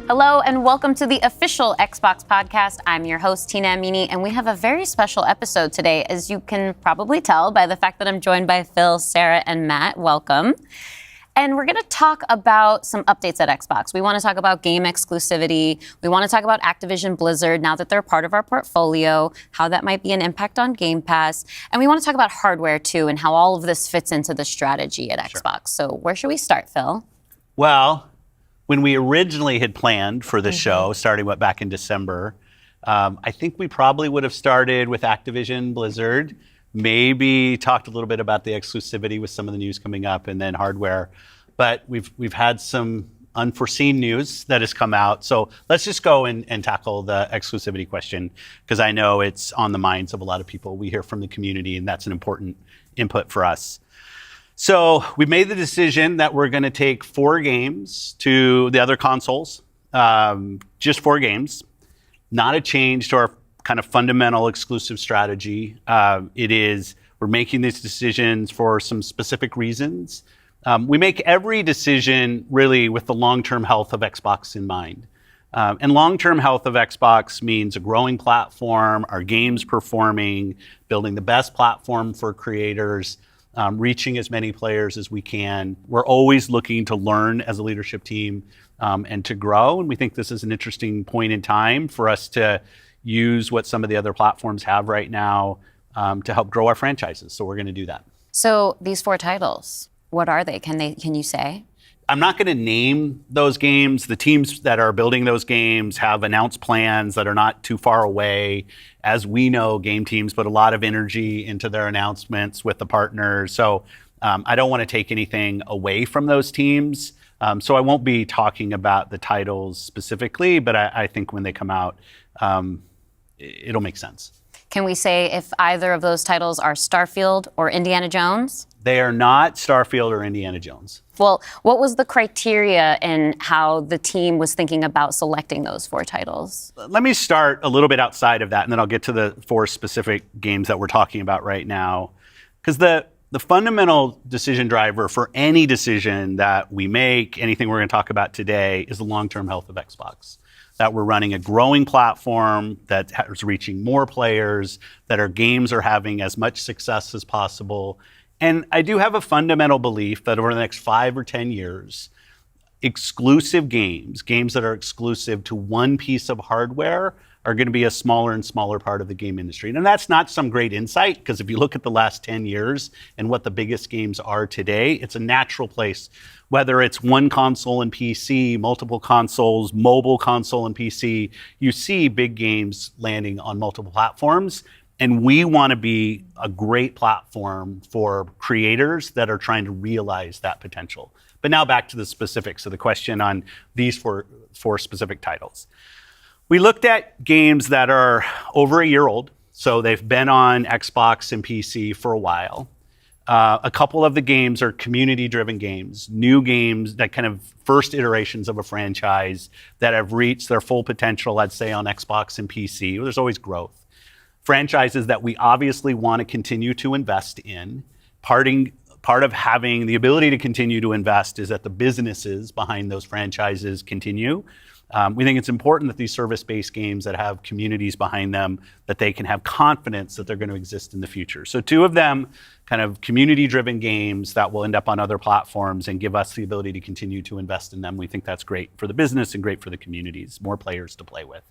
Hello and welcome to the official Xbox podcast. I'm your host, Tina Amini, and we have a very special episode today, as you can probably tell by the fact that I'm joined by Phill, Sarah, and Matt. Welcome. And we're going to talk about some updates at Xbox. We want to talk about game exclusivity. We want to talk about Activision Blizzard, now that they're part of our portfolio, how that might be an impact on Game Pass. And we want to talk about hardware, too, and how all of this fits into the strategy at Xbox. So where should we start, Phill? Well, when we originally had planned for this show, starting back in December, I think we probably would have started with Activision Blizzard, maybe talked a little bit about the exclusivity with some of the news coming up, and then hardware. But we've had some unforeseen news that has come out. So let's just go and tackle the exclusivity question, because I know it's on the minds of a lot of people. We hear from the community, and that's an important input for us. So we made the decision that we're going to take 4 games to the other consoles, just 4 games, not a change to our kind of fundamental exclusive strategy. We're making these decisions for some specific reasons. We make every decision really with the long-term health of Xbox in mind. And long-term health of Xbox means a growing platform, our games performing, building the best platform for creators, reaching as many players as we can. We're always looking to learn as a leadership team and to grow. And we think this is an interesting point in time for us to use what some of the other platforms have right now to help grow our franchises. So we're going to do that. So these 4 titles, what are they? Can you say? I'm not going to name those games. The teams that are building those games have announced plans that are not too far away. As we know, game teams put a lot of energy into their announcements with the partners. So I don't want to take anything away from those teams. So I won't be talking about the titles specifically, but I think when they come out, it'll make sense. Can we say if either of those titles are Starfield or Indiana Jones? They are not Starfield or Indiana Jones. Well, what was the criteria in how the team was thinking about selecting those 4 titles? Let me start a little bit outside of that, and then I'll get to the 4 specific games that we're talking about right now. Because the fundamental decision driver for any decision that we make, anything we're going to talk about today, is the long-term health of Xbox. That we're running a growing platform that is reaching more players, that our games are having as much success as possible. And I do have a fundamental belief that over the next 5 or 10 years, exclusive games that are exclusive to one piece of hardware, are going to be a smaller and smaller part of the game industry. And that's not some great insight, because if you look at the last 10 years and what the biggest games are today, it's a natural place. Whether it's one console and PC, multiple consoles, mobile console and PC, you see big games landing on multiple platforms. And we want to be a great platform for creators that are trying to realize that potential. But now back to the specifics of the question on these four specific titles. We looked at games that are over a year old, so they've been on Xbox and PC for a while. A couple of the games are community-driven games, new games, that kind of first iterations of a franchise that have reached their full potential, I'd say, on Xbox and PC. There's always growth. Franchises that we obviously want to continue to invest in. Part of having the ability to continue to invest is that the businesses behind those franchises continue. We think it's important that these service-based games that have communities behind them, that they can have confidence that they're going to exist in the future. So 2 of them, kind of community-driven games that will end up on other platforms and give us the ability to continue to invest in them. We think that's great for the business and great for the communities, more players to play with.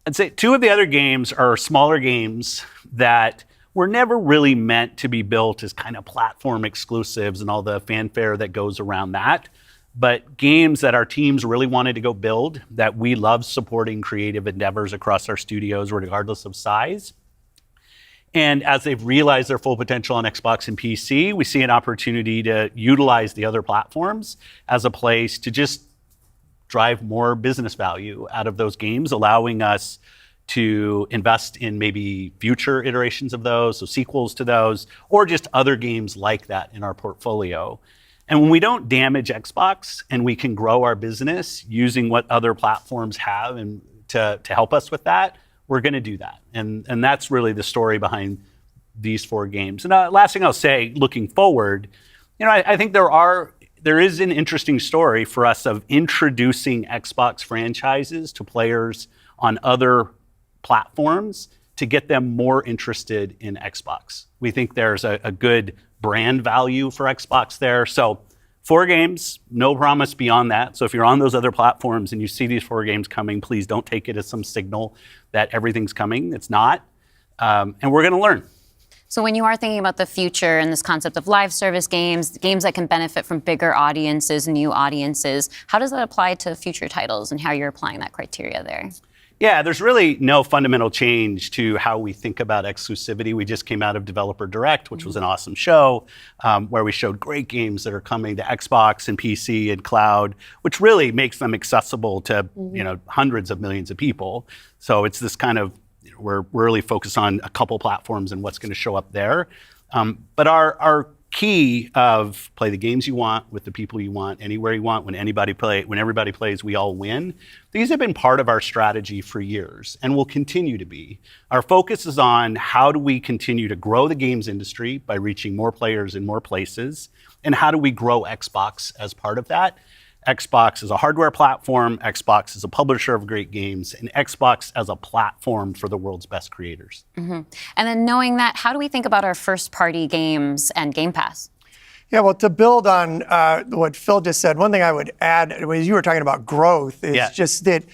I'd say 2 of the other games are smaller games that were never really meant to be built as kind of platform exclusives and all the fanfare that goes around that. But games that our teams really wanted to go build, that we love supporting creative endeavors across our studios, regardless of size. And as they've realized their full potential on Xbox and PC, we see an opportunity to utilize the other platforms as a place to just drive more business value out of those games, allowing us to invest in maybe future iterations of those, so sequels to those, or just other games like that in our portfolio. And when we don't damage Xbox and we can grow our business using what other platforms have and to help us with that, we're going to do that. And that's really the story behind these 4 games. And last thing I'll say, looking forward, I think there are there is an interesting story for us of introducing Xbox franchises to players on other platforms to get them more interested in Xbox. We think there's a good brand value for Xbox there. So 4 games, no promise beyond that. So if you're on those other platforms and you see these 4 games coming, please don't take it as some signal that everything's coming. It's not. And we're going to learn. So when you are thinking about the future and this concept of live service games, games that can benefit from bigger audiences, new audiences, how does that apply to future titles and how you're applying that criteria there? Yeah, there's really no fundamental change to how we think about exclusivity. We just came out of Developer Direct, which was an awesome show, where we showed great games that are coming to Xbox and PC and cloud, which really makes them accessible to hundreds of millions of people. So it's this kind of, we're really focused on a couple platforms and what's going to show up there. But our key of play the games you want with the people you want, anywhere you want, when everybody plays, we all win. These have been part of our strategy for years and will continue to be. Our focus is on how do we continue to grow the games industry by reaching more players in more places, and how do we grow Xbox as part of that. Xbox is a hardware platform, Xbox is a publisher of great games, and Xbox as a platform for the world's best creators. And then knowing that, how do we think about our first-party games and Game Pass? Yeah, well, to build on what Phill just said, one thing I would add, as you were talking about growth, is just that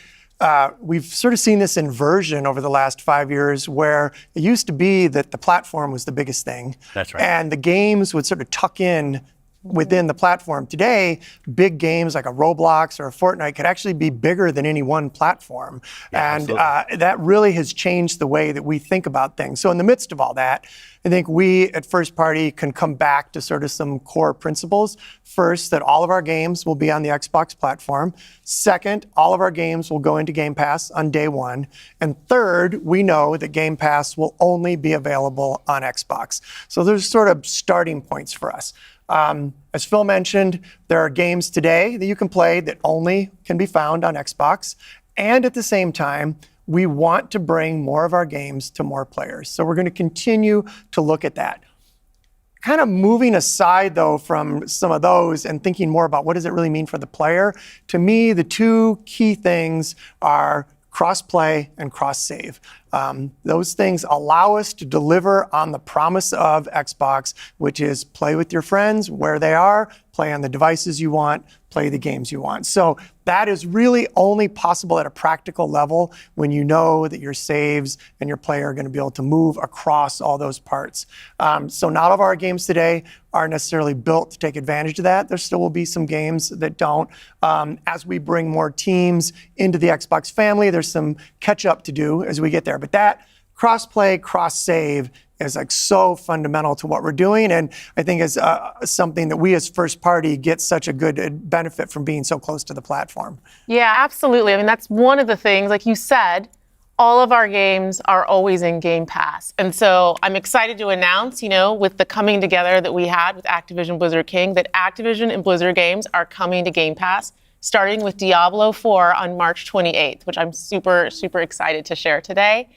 we've sort of seen this inversion over the last 5 years where it used to be that the platform was the biggest thing. That's right. And the games would sort of tuck in within the platform. Today, big games like a Roblox or a Fortnite could actually be bigger than any one platform. And that really has changed the way that we think about things. So in the midst of all that, I think we at First Party can come back to sort of some core principles. First, that all of our games will be on the Xbox platform. Second, all of our games will go into Game Pass on day one. And third, we know that Game Pass will only be available on Xbox. So there's sort of starting points for us. As Phill mentioned, there are games today that you can play that only can be found on Xbox. And at the same time, we want to bring more of our games to more players. So we're going to continue to look at that. Kind of moving aside, though, from some of those and thinking more about what does it really mean for the player, to me, the 2 key things are cross-play and cross-save. Those things allow us to deliver on the promise of Xbox, which is play with your friends where they are, play on the devices you want, play the games you want. So that is really only possible at a practical level when you know that your saves and your player are going to be able to move across all those parts. So not all of our games today are necessarily built to take advantage of that. There still will be some games that don't. As we bring more teams into the Xbox family, there's some catch up to do as we get there. But that cross-play, cross-save is like so fundamental to what we're doing, and I think is something that we as First Party get such a good benefit from being so close to the platform. Yeah, absolutely. I mean, that's one of the things, like you said, all of our games are always in Game Pass. And so I'm excited to announce, with the coming together that we had with Activision Blizzard King, that Activision and Blizzard games are coming to Game Pass, starting with Diablo 4 on March 28th, which I'm super, super excited to share today.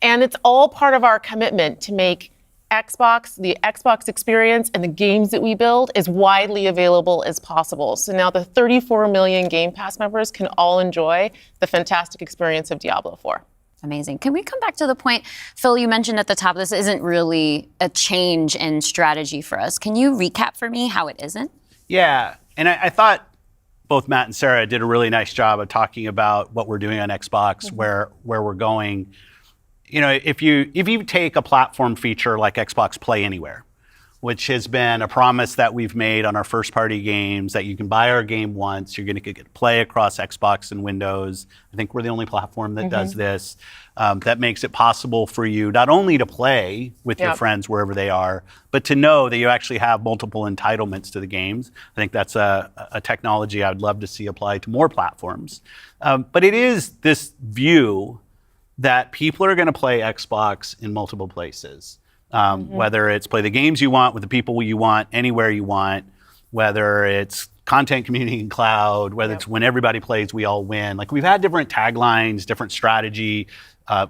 And it's all part of our commitment to make Xbox, the Xbox experience, and the games that we build as widely available as possible. So now the 34 million Game Pass members can all enjoy the fantastic experience of Diablo 4. Amazing. Can we come back to the point, Phill, you mentioned at the top, this isn't really a change in strategy for us. Can you recap for me how it isn't? Yeah, and I thought both Matt and Sarah did a really nice job of talking about what we're doing on Xbox, where we're going. If you take a platform feature like Xbox Play Anywhere, which has been a promise that we've made on our first-party games, that you can buy our game once, you're going to get to play across Xbox and Windows. I think we're the only platform that does this. That makes it possible for you not only to play with your friends wherever they are, but to know that you actually have multiple entitlements to the games. I think that's a technology I would love to see applied to more platforms. But it is this view that people are going to play Xbox in multiple places. Whether it's play the games you want with the people you want, anywhere you want, whether it's content, community, and cloud, whether it's when everybody plays, we all win. Like, we've had different taglines, different strategy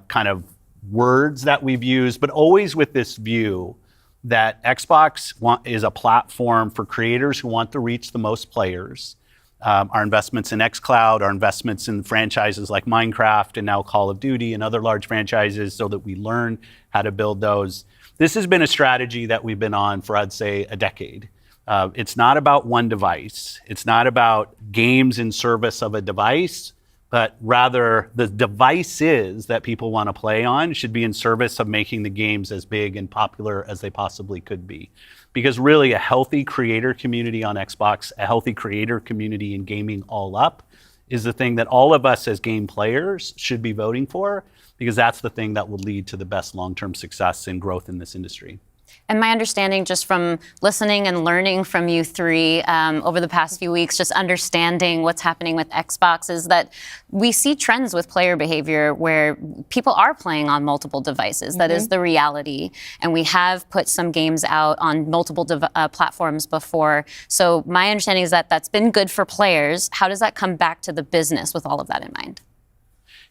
kind of words that we've used, but always with this view that Xbox is a platform for creators who want to reach the most players. Our investments in xCloud, our investments in franchises like Minecraft and now Call of Duty and other large franchises so that we learn how to build those. This has been a strategy that we've been on for, I'd say, a decade. It's not about one device. It's not about games in service of a device, but rather the devices that people want to play on should be in service of making the games as big and popular as they possibly could be. Because really a healthy creator community on Xbox, a healthy creator community in gaming all up is the thing that all of us as game players should be voting for, because that's the thing that will lead to the best long-term success and growth in this industry. And my understanding just from listening and learning from you three over the past few weeks, just understanding what's happening with Xbox, is that we see trends with player behavior where people are playing on multiple devices. That is the reality. And we have put some games out on multiple platforms before. So my understanding is that that's been good for players. How does that come back to the business with all of that in mind?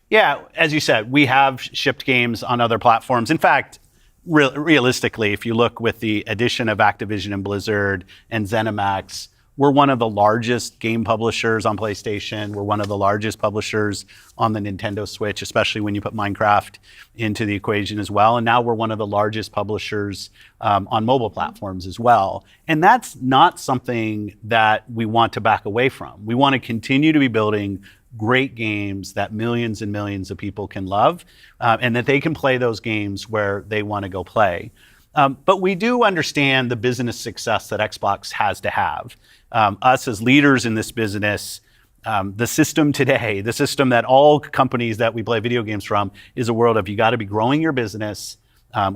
Yeah, as you said, we have shipped games on other platforms. In fact, realistically, if you look with the addition of Activision and Blizzard and ZeniMax, we're one of the largest game publishers on PlayStation. We're one of the largest publishers on the Nintendo Switch, especially when you put Minecraft into the equation as well. And now we're one of the largest publishers on mobile platforms as well. And that's not something that we want to back away from. We want to continue to be building great games that millions and millions of people can love, and that they can play those games where they want to go play. But we do understand the business success that Xbox has to have. Us as leaders in this business, the system today, the system that all companies that we play video games from, is a world of you got to be growing your business.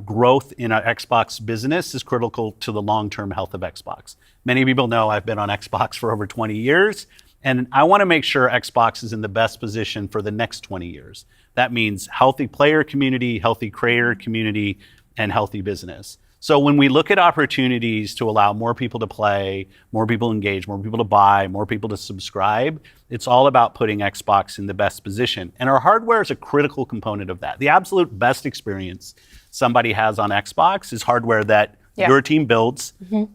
Growth in our Xbox business is critical to the long-term health of Xbox. Many people know I've been on Xbox for over 20 years. And I want to make sure Xbox is in the best position for the next 20 years. That means healthy player community, healthy creator community, and healthy business. So when we look at opportunities to allow more people to play, more people engage, more people to buy, more people to subscribe, it's all about putting Xbox in the best position. And our hardware is a critical component of that. The absolute best experience somebody has on Xbox is hardware that your team builds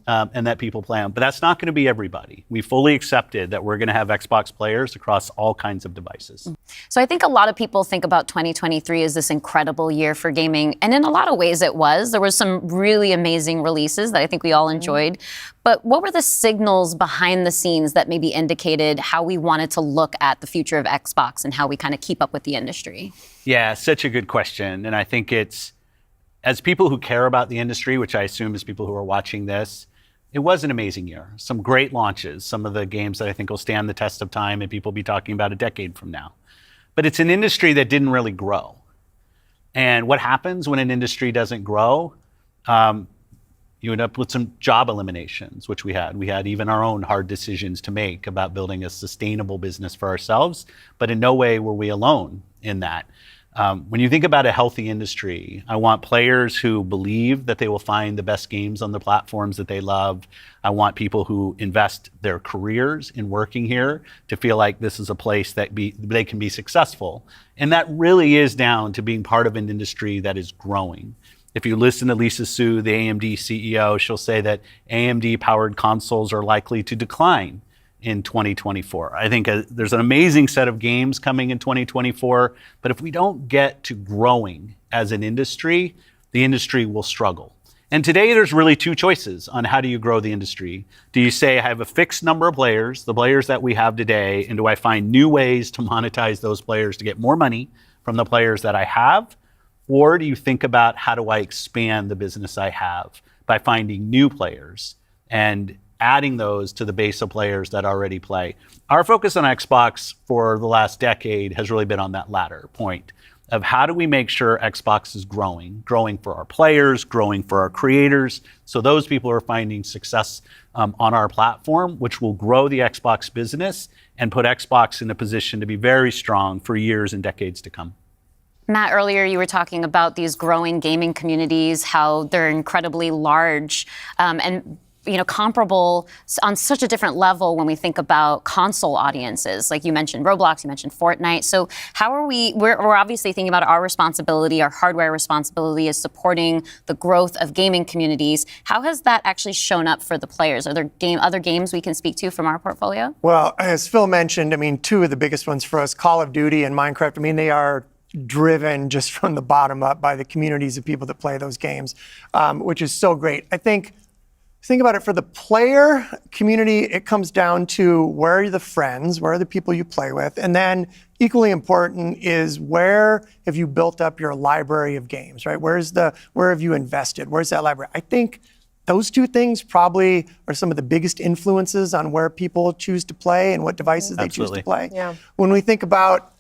and that people play on. But that's not going to be everybody. We fully accepted that we're going to have Xbox players across all kinds of devices. So I think a lot of people think about 2023 as this incredible year for gaming. And in a lot of ways it was. There were some really amazing releases that I think we all enjoyed. But what were the signals behind the scenes that maybe indicated how we wanted to look at the future of Xbox and how we kind of keep up with the industry? Yeah, such a good question. And I think it's, as people who care about the industry, which I assume is people who are watching this, it was an amazing year. Some great launches, some of the games that I think will stand the test of time and people will be talking about a decade from now. But it's an industry that didn't really grow. And what happens when an industry doesn't grow? You end up with some job eliminations, which we had. We had even our own hard decisions to make about building a sustainable business for ourselves, but in no way were we alone in that. When you think about a healthy industry, I want players who believe that they will find the best games on the platforms that they love. I want people who invest their careers in working here to feel like this is a place that they can be successful. And that really is down to being part of an industry that is growing. If you listen to Lisa Su, the AMD CEO, she'll say that AMD-powered consoles are likely to decline in 2024. I think there's an amazing set of games coming in 2024, but if we don't get to growing as an industry, the industry will struggle. And today there's really two choices on how do you grow the industry. Do you say I have a fixed number of players, the players that we have today, and do I find new ways to monetize those players to get more money from the players that I have? Or do you think about how do I expand the business I have by finding new players and adding those to the base of players that already play? Our focus on Xbox for the last decade has really been on that latter point of how do we make sure Xbox is growing for our players, growing for our creators, so those people are finding success on our platform, which will grow the Xbox business and put Xbox in a position to be very strong for years and decades to come. Matt, earlier you were talking about these growing gaming communities, how they're incredibly large, and comparable on such a different level when we think about console audiences. Like you mentioned Roblox, you mentioned Fortnite. So how are we're obviously thinking about our responsibility, our hardware responsibility is supporting the growth of gaming communities. How has that actually shown up for the players? Are there other games we can speak to from our portfolio? Well, as Phill mentioned, two of the biggest ones for us, Call of Duty and Minecraft, they are driven just from the bottom up by the communities of people that play those games, which is so great. I think about it for the player community, it comes down to where are the friends, where are the people you play with, and then equally important is where have you built up your library of games, right? Where have you invested? Where's that library? I think those two things probably are some of the biggest influences on where people choose to play and what devices they choose to play. Yeah. When we think about,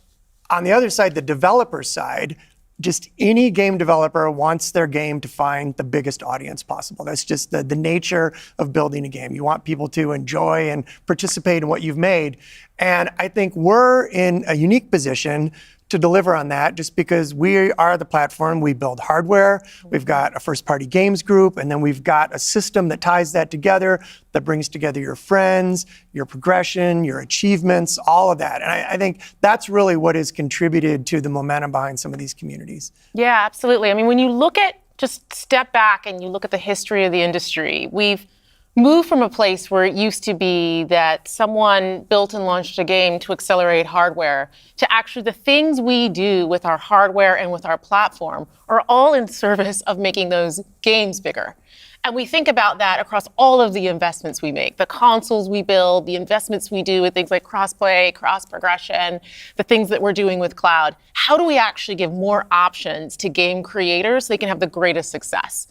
on the other side, the developer side, just any game developer wants their game to find the biggest audience possible. That's just the nature of building a game. You want people to enjoy and participate in what you've made. And I think we're in a unique position to deliver on that just because we are the platform. We build hardware, we've got a first-party games group, and then we've got a system that ties that together, that brings together your friends, your progression, your achievements, all of that. And I think that's really what has contributed to the momentum behind some of these communities. Yeah, absolutely. When you just step back and you look at the history of the industry, we've moved from a place where it used to be that someone built and launched a game to accelerate hardware to actually the things we do with our hardware and with our platform are all in service of making those games bigger. And we think about that across all of the investments we make, the consoles we build, the investments we do with things like cross-play, cross-progression, the things that we're doing with cloud. How do we actually give more options to game creators so they can have the greatest success?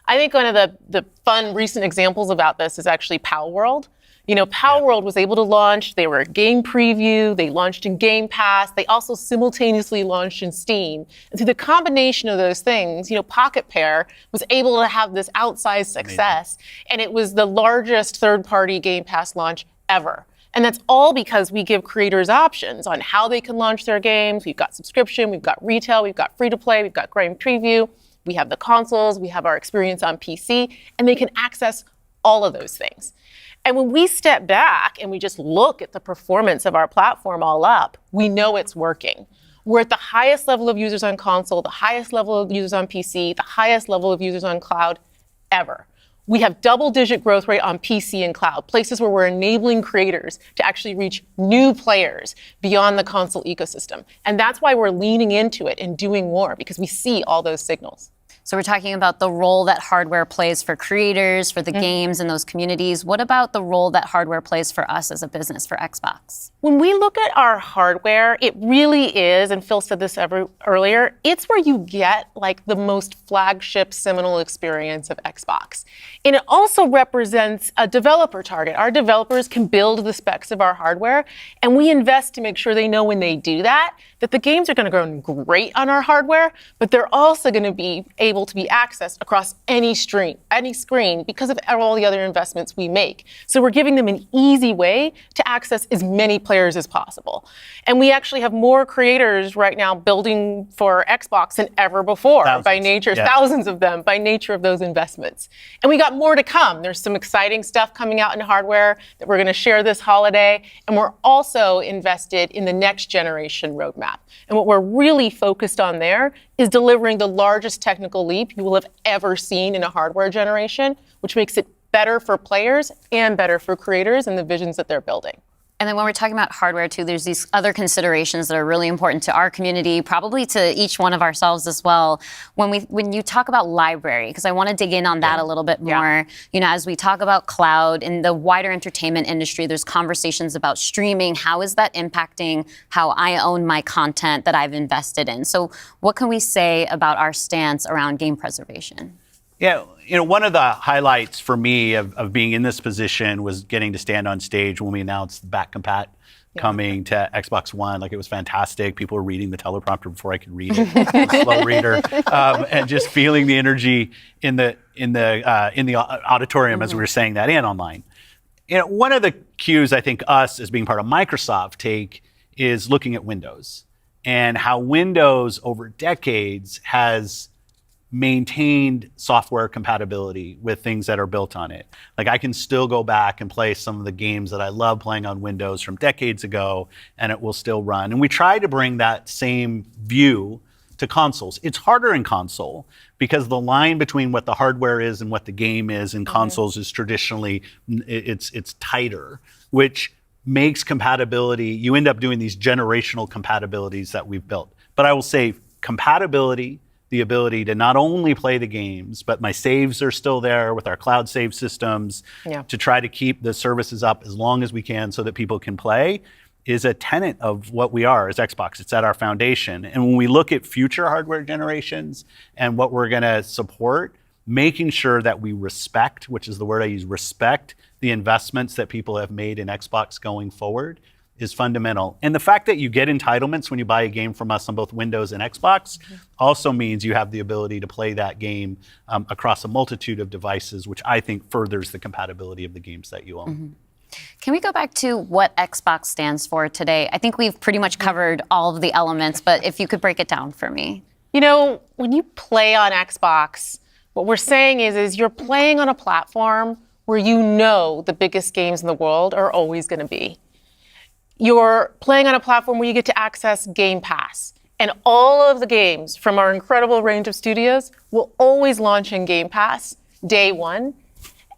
I think one of the fun recent examples about this is actually Pal World. Pal World was able to launch, they were a game preview, they launched in Game Pass, they also simultaneously launched in Steam. And through the combination of those things, Pocket Pair was able to have this outsized success, and it was the largest third-party Game Pass launch ever. And that's all because we give creators options on how they can launch their games. We've got subscription, we've got retail, we've got free-to-play, we've got game preview. We have the consoles, we have our experience on PC, and they can access all of those things. And when we step back and we just look at the performance of our platform all up, we know it's working. We're at the highest level of users on console, the highest level of users on PC, the highest level of users on cloud ever. We have double-digit growth rate on PC and cloud, places where we're enabling creators to actually reach new players beyond the console ecosystem. And that's why we're leaning into it and doing more, because we see all those signals. So we're talking about the role that hardware plays for creators, for the games and those communities. What about the role that hardware plays for us as a business, for Xbox? When we look at our hardware, it really is, and Phill said this earlier, it's where you get the most flagship seminal experience of Xbox. And it also represents a developer target. Our developers can build the specs of our hardware, and we invest to make sure they know when they do that the games are going to run great on our hardware, but they're also going to be able to be accessed across any screen because of all the other investments we make. So we're giving them an easy way to access as many players as possible. And we actually have more creators right now building for Xbox than ever before thousands of them by nature of those investments. And we got more to come. There's some exciting stuff coming out in hardware that we're going to share this holiday. And we're also invested in the next generation roadmap. And what we're really focused on there is delivering the largest technical leap you will have ever seen in a hardware generation, which makes it better for players and better for creators and the visions that they're building. And then when we're talking about hardware too, there's these other considerations that are really important to our community, probably to each one of ourselves as well. When you talk about library, because I want to dig in on that a little bit more. As we talk about cloud in the wider entertainment industry, there's conversations about streaming. How is that impacting how I own my content that I've invested in? So what can we say about our stance around game preservation? Yeah, one of the highlights for me of being in this position was getting to stand on stage when we announced the back compat coming to Xbox One. It was fantastic. People were reading the teleprompter before I could read it. Slow reader, and just feeling the energy in the auditorium as we were saying that and online. One of the cues I think us as being part of Microsoft take is looking at Windows and how Windows over decades has maintained software compatibility with things that are built on it. Like I can still go back and play some of the games that I love playing on Windows from decades ago, and it will still run. And we try to bring that same view to consoles. It's harder in console because the line between what the hardware is and what the game is in consoles is traditionally, it's tighter, which makes compatibility, you end up doing these generational compatibilities that we've built. But I will say compatibility, the ability to not only play the games, but my saves are still there with our cloud save systems to try to keep the services up as long as we can so that people can play, is a tenet of what we are as Xbox. It's at our foundation. And when we look at future hardware generations and what we're going to support, making sure that we respect, which is the word I use, respect the investments that people have made in Xbox going forward is fundamental. And the fact that you get entitlements when you buy a game from us on both Windows and Xbox also means you have the ability to play that game across a multitude of devices, which I think furthers the compatibility of the games that you own. Can we go back to what Xbox stands for today? I think we've pretty much covered all of the elements, but if you could break it down for me. You know, when you play on Xbox, what we're saying is you're playing on a platform where you know the biggest games in the world are always going to be. You're playing on a platform where you get to access Game Pass. And all of the games from our incredible range of studios will always launch in Game Pass day one.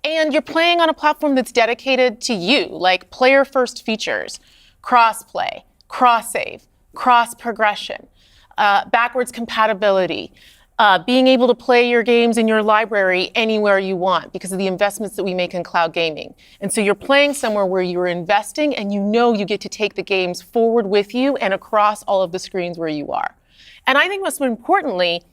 And you're playing on a platform that's dedicated to you, like player-first features, cross-play, cross-save, cross-progression, backwards compatibility, being able to play your games in your library anywhere you want because of the investments that we make in cloud gaming. And so you're playing somewhere where you're investing and you know you get to take the games forward with you and across all of the screens where you are. And I think most importantly,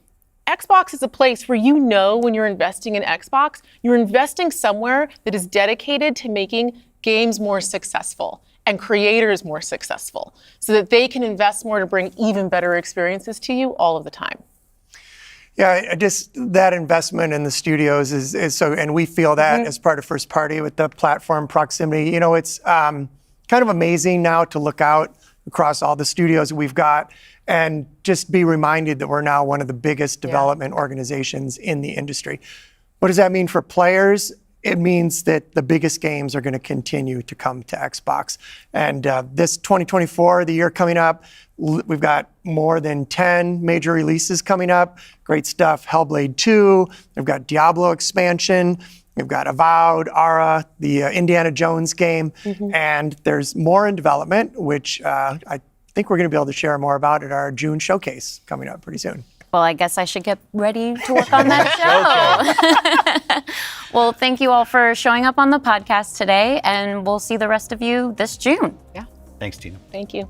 Xbox is a place where you know when you're investing in Xbox, you're investing somewhere that is dedicated to making games more successful and creators more successful so that they can invest more to bring even better experiences to you all of the time. Yeah, just that investment in the studios is so, and we feel that as part of first party with the platform proximity. You know, it's kind of amazing now to look out across all the studios we've got and just be reminded that we're now one of the biggest development organizations in the industry. What does that mean for players? It means that the biggest games are going to continue to come to Xbox. And this 2024, the year coming up, we've got more than 10 major releases coming up. Great stuff. Hellblade 2. We've got Diablo expansion. We've got Avowed, Ara, the Indiana Jones game. And there's more in development, which I think we're going to be able to share more about at our June showcase coming up pretty soon. Well, I guess I should get ready to work on that show. Well, thank you all for showing up on the podcast today, and we'll see the rest of you this June. Yeah. Thanks, Tina. Thank you.